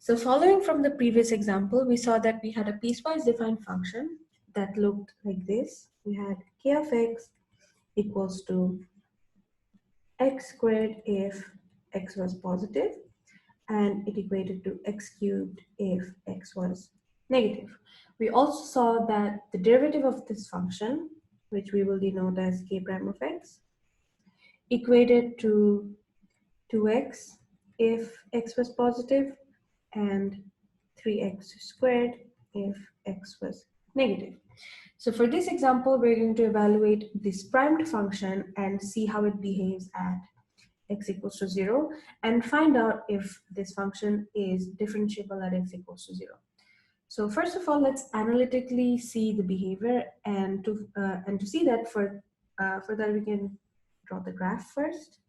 So following from the previous example, we saw that we had a piecewise defined function that looked like this. We had k of x equals to x squared if x was positive, and it equated to x cubed if x was negative. We also saw that the derivative of this function, which we will denote as k prime of x, equated to 2x if x was positive and 3x squared if x was negative. So for this example, we're going to evaluate this primed function and see how it behaves at x equals to 0 and find out if this function is differentiable at x equals to 0. So first of all, let's analytically see the behavior, and to see that for that we can draw the graph first.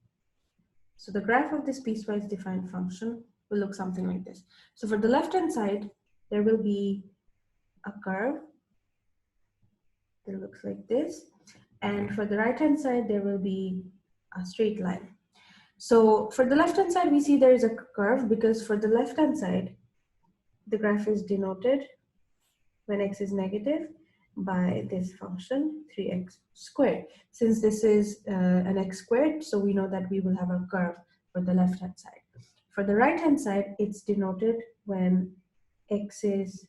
So the graph of this piecewise defined function will look something like this. So for the left-hand side, there will be a curve that looks like this. And for the right-hand side, there will be a straight line. So for the left-hand side, we see there is a curve because for the left-hand side, the graph is denoted when x is negative by this function 3x squared. Since this is an x squared, so we know that we will have a curve for the left-hand side. For the right-hand side, it's denoted when x is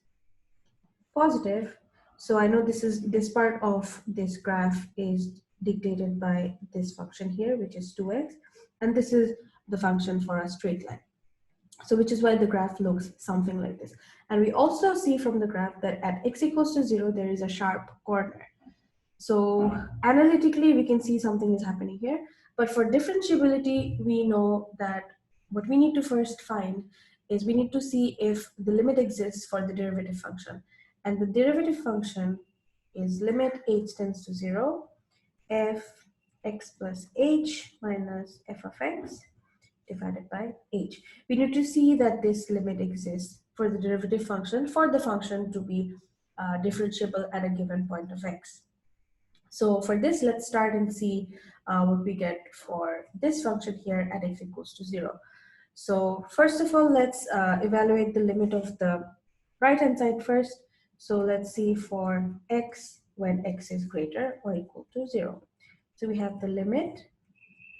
positive. So I know this part of this graph is dictated by this function here, which is 2x, and this is the function for a straight line. So which is why the graph looks something like this. And we also see from the graph that at x equals to 0, there is a sharp corner. So analytically, we can see something is happening here. But for differentiability, we know that what we need to first find is we need to see if the limit exists for the derivative function. And the derivative function is limit h tends to 0, f x plus h minus f of x divided by h. We need to see that this limit exists for the derivative function for the function to be differentiable at a given point of x. So for this, let's start and see what we get for this function here at x equals to 0. So first of all, let's evaluate the limit of the right-hand side first. So let's see for x when x is greater or equal to 0. So we have the limit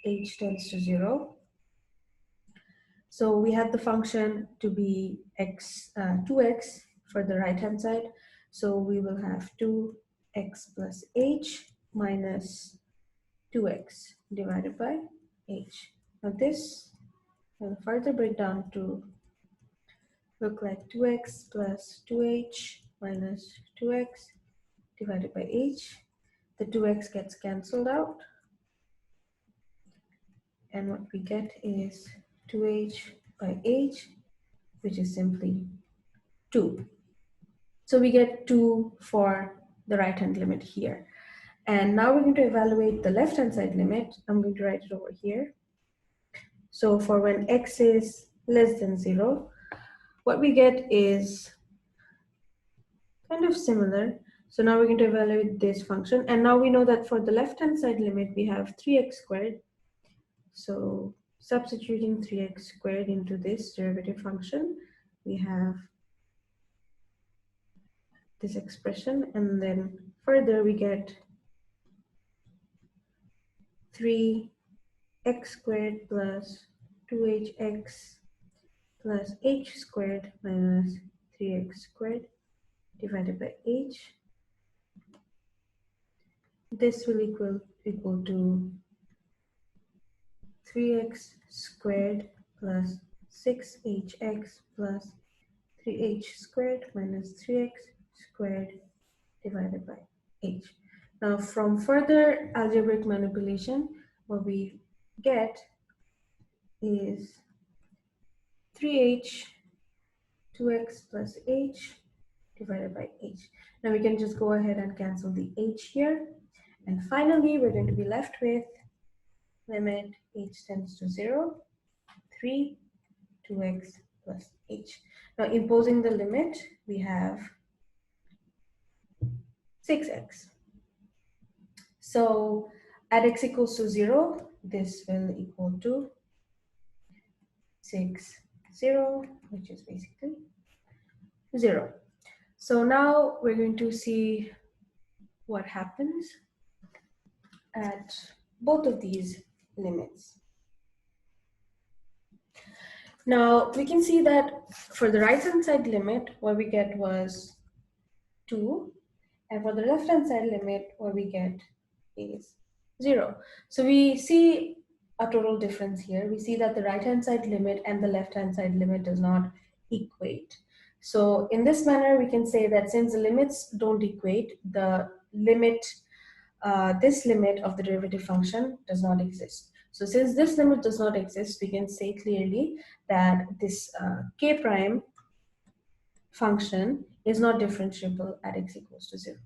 h tends to 0. So we have the function to be 2x for the right-hand side. So we will have 2x plus h minus 2x divided by h. Now this will further break down to look like 2x plus 2h minus 2x divided by h. The 2x gets cancelled out. And what we get is 2h by h, which is simply 2. So we get 2 for the right-hand limit here. And now we're going to evaluate the left-hand side limit. I'm going to write it over here. So for when x is less than 0, what we get is kind of similar. So now we're going to evaluate this function. And now we know that for the left-hand side limit, we have 3x squared. So substituting 3x squared into this derivative function, we have this expression, and then further we get 3x squared plus 2hx plus h squared minus 3x squared divided by h. This will equal to 3x squared plus 6hx plus 3h squared minus 3x squared divided by h. Now from further algebraic manipulation, what we get is 3h 2x plus h divided by h. Now we can just go ahead and cancel the h here. And finally, we're going to be left with limit h tends to 0, 3, 2x plus h. Now imposing the limit, we have 6x. So at x equals to 0, this will equal to 6 0, which is basically 0. So now we're going to see what happens at both of these limits. Now we can see that for the right hand side limit, what we get was 2, and for the left hand side limit, what we get is 0. So we see a total difference here. We see that the right hand side limit and the left hand side limit does not equate. So in this manner, we can say that since the limits don't equate, the limit, this limit of the derivative function does not exist. So since this limit does not exist, we can say clearly that this k prime function is not differentiable at x equals to 0.